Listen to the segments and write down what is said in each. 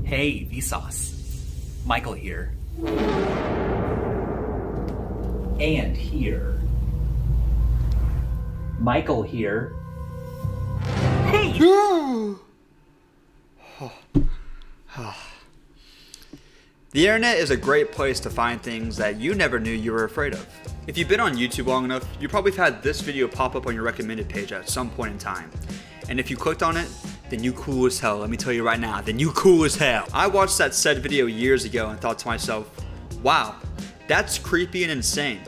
Hey, Vsauce. Michael here. And here. Michael here. Hey! The internet is a great place to find things that you never knew you were afraid of. If you've been on YouTube long enough, you probably have had this video pop up on your recommended page at some point in time. And if you clicked on it, then you cool as hell. Let me tell you right now, then you cool as hell. I watched that said video years ago and thought to myself, wow, that's creepy and insane.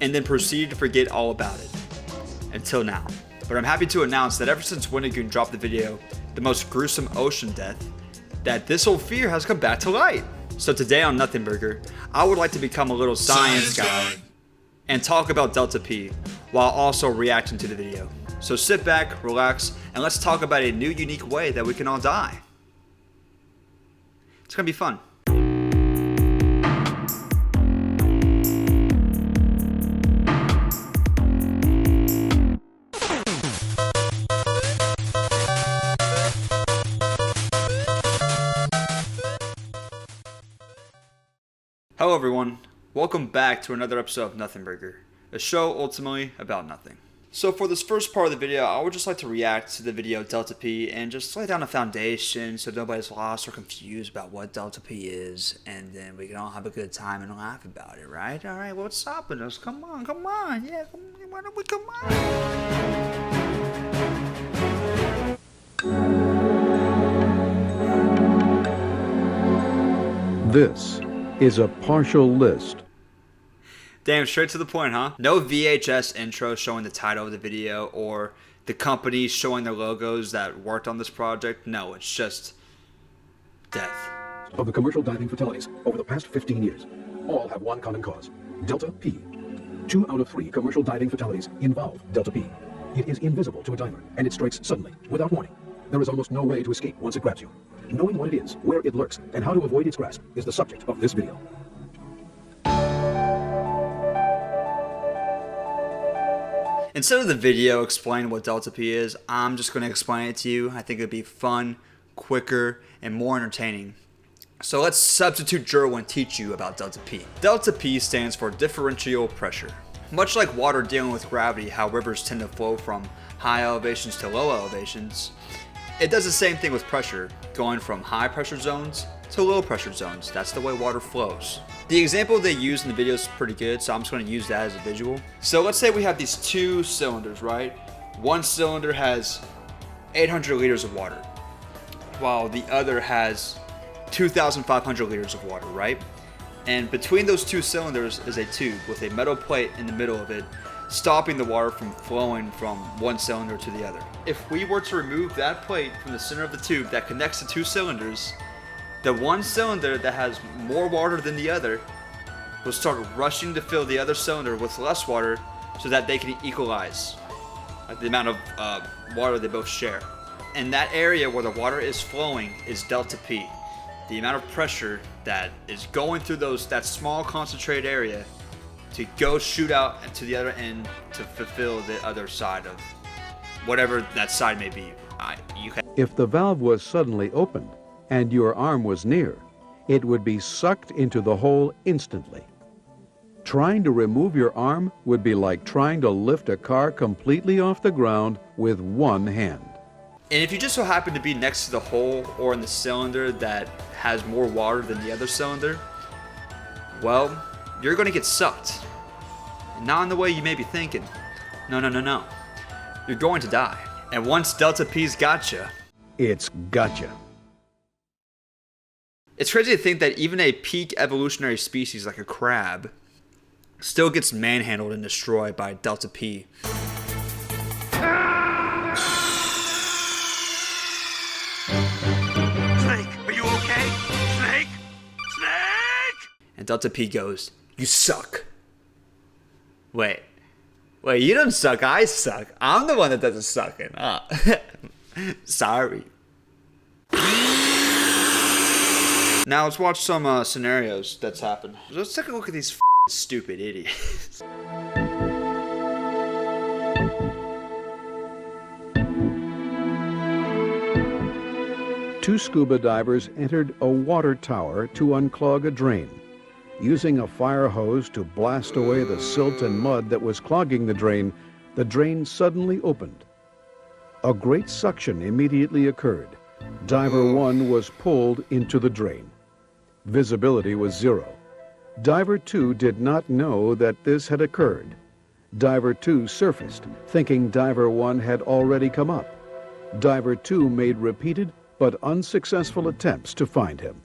And then proceeded to forget all about it. Until now. But I'm happy to announce that ever since Winnegoon dropped the video, The Most Gruesome Ocean Death, that this old fear has come back to light. So today on Nothing Burger, I would like to become a little science guy and talk about Delta P while also reacting to the video. So sit back, relax, and let's talk about a new unique way that we can all die. It's gonna be fun. Hello everyone, welcome back to another episode of Nothing Burger, a show ultimately about nothing. So for this first part of the video, I would just like to react to the video Delta P and just lay down a foundation so nobody's lost or confused about what Delta P is, and then we can all have a good time and laugh about it, right? Alright, what's stopping us? Come on, yeah, why don't we come on? This is a partial list. Damn, straight to the point, huh? No VHS intro showing the title of the video or the companies showing their logos that worked on this project. No, it's just death. Of the commercial diving fatalities over the past 15 years, all have one common cause: Delta P. 2 out of 3 commercial diving fatalities involve Delta P. It is invisible to a diver, and it strikes suddenly, without warning. There is almost no way to escape once it grabs you. Knowing what it is, where it lurks, and how to avoid its grasp is the subject of this video. Instead of the video explaining what Delta P is, I'm just going to explain it to you. I think it'd be fun, quicker, and more entertaining. So let's substitute JIRWIN teach you about Delta P. Delta P stands for differential pressure. Much like water dealing with gravity, how rivers tend to flow from high elevations to low elevations, it does the same thing with pressure, going from high pressure zones to low pressure zones. That's the way water flows. The example they use in the video is pretty good, so I'm just going to use that as a visual. So let's say we have these 2 cylinders, right? One cylinder has 800 liters of water, while the other has 2,500 liters of water, right? And between those 2 cylinders is a tube with a metal plate in the middle of it, stopping the water from flowing from one cylinder to the other. If we were to remove that plate from the center of the tube that connects the 2 cylinders, the one cylinder that has more water than the other will start rushing to fill the other cylinder with less water so that they can equalize the amount of water they both share. And that area where the water is flowing is Delta P, the amount of pressure that is going through that small concentrated area to go shoot out to the other end to fulfill the other side of whatever that side may be. If the valve was suddenly opened and your arm was near, it would be sucked into the hole instantly. Trying to remove your arm would be like trying to lift a car completely off the ground with one hand. And if you just so happen to be next to the hole or in the cylinder that has more water than the other cylinder, well, you're going to get sucked. Not in the way you may be thinking. No. You're going to die. And once Delta P's gotcha, it's gotcha. It's crazy to think that even a peak evolutionary species like a crab still gets manhandled and destroyed by Delta P. Snake, are you okay? Snake? And Delta P goes, "You suck." Wait, you don't suck, I suck. I'm the one that does the sucking. Sorry. Now let's watch some scenarios that's happened. Let's take a look at these stupid idiots. Two scuba divers entered a water tower to unclog a drain. Using a fire hose to blast away the silt and mud that was clogging the drain suddenly opened. A great suction immediately occurred. Diver 1 was pulled into the drain. Visibility was 0. Diver 2 did not know that this had occurred. Diver 2 surfaced, thinking Diver 1 had already come up. Diver 2 made repeated but unsuccessful attempts to find him.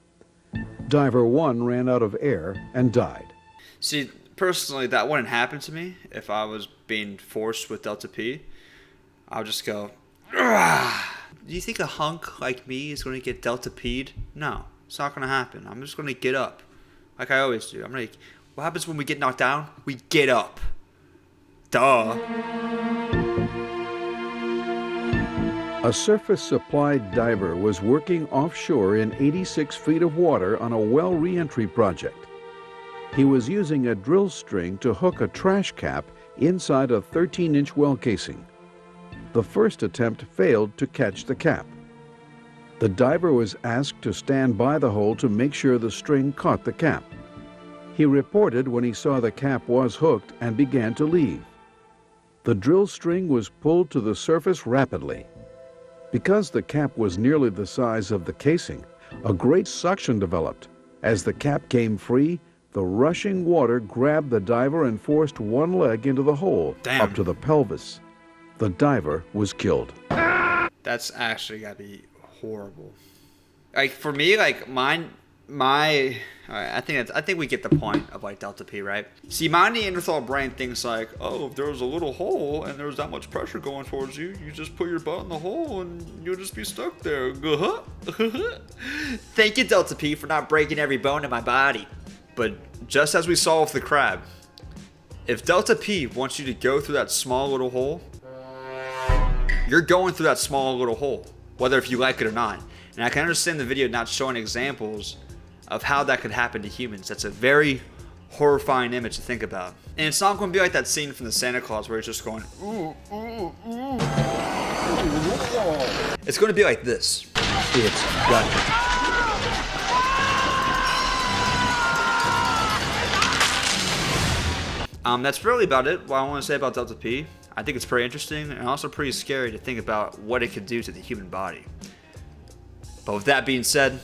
Diver 1 ran out of air and died. See, personally, that wouldn't happen to me if I was being forced with Delta P. I'll just go, "Ugh." Do you think a hunk like me is going to get Delta P'd? No, it's not going to happen. I'm just going to get up, like I always do. I'm like, what happens when we get knocked down? We get up. Duh. A surface-supplied diver was working offshore in 86 feet of water on a well re-entry project. He was using a drill string to hook a trash cap inside a 13-inch well casing. The first attempt failed to catch the cap. The diver was asked to stand by the hole to make sure the string caught the cap. He reported when he saw the cap was hooked and began to leave. The drill string was pulled to the surface rapidly. Because the cap was nearly the size of the casing, a great suction developed. As the cap came free, the rushing water grabbed the diver and forced one leg into the hole, up to the pelvis. The diver was killed. That's actually gotta be horrible. Like for me, like I think we get the point of like Delta P, right? See, my Neanderthal brain thinks like, oh, if there was a little hole and there was that much pressure going towards you, you just put your butt in the hole and you'll just be stuck there. Thank you, Delta P, for not breaking every bone in my body. But just as we saw with the crab, if Delta P wants you to go through that small little hole, you're going through that small little hole, whether if you like it or not. And I can understand the video not showing examples of how that could happen to humans. That's a very horrifying image to think about. And it's not going to be like that scene from the Santa Claus where he's just going, ooh, ooh, ooh. It's going to be like this. It's gotcha. That's really about it. What I want to say about Delta P. I think it's pretty interesting and also pretty scary to think about what it could do to the human body. But with that being said,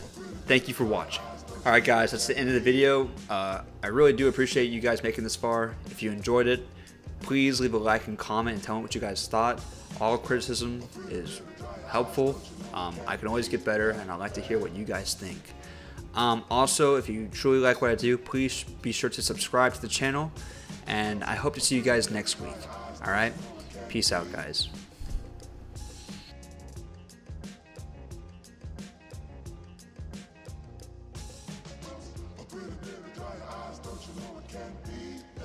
thank you for watching. Alright guys, that's the end of the video. I really do appreciate you guys making this far. If you enjoyed it, please leave a like and comment and tell me what you guys thought. All criticism is helpful. I can always get better and I'd like to hear what you guys think. Also, if you truly like what I do, please be sure to subscribe to the channel. And I hope to see you guys next week. Alright? Peace out, guys. Pretty baby, dry your eyes, don't you know it can't be?